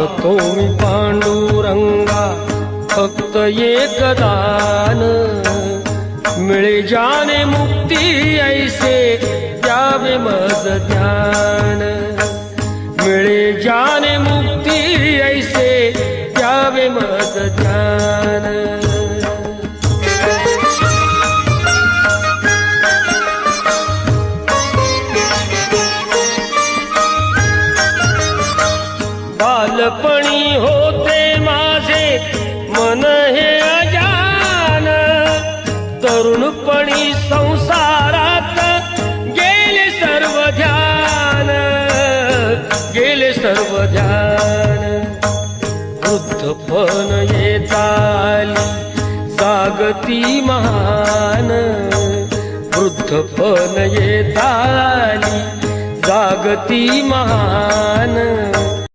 मागतो मी पांडुरंगा फक्त एक दान, मिळे जाने मुक्ती ऐसे द्यावे मज ज्ञान, मिळे जाने मुक्ती ऐसे द्यावे मज ज्ञान। बालपणी होते माझे मन हे अजान, तरुणपणी संसारात गेले सर्व ध्यान, गेले सर्व ध्यान। वृद्धपण येताली जागती महान, वृद्धपण येताली जागती महान।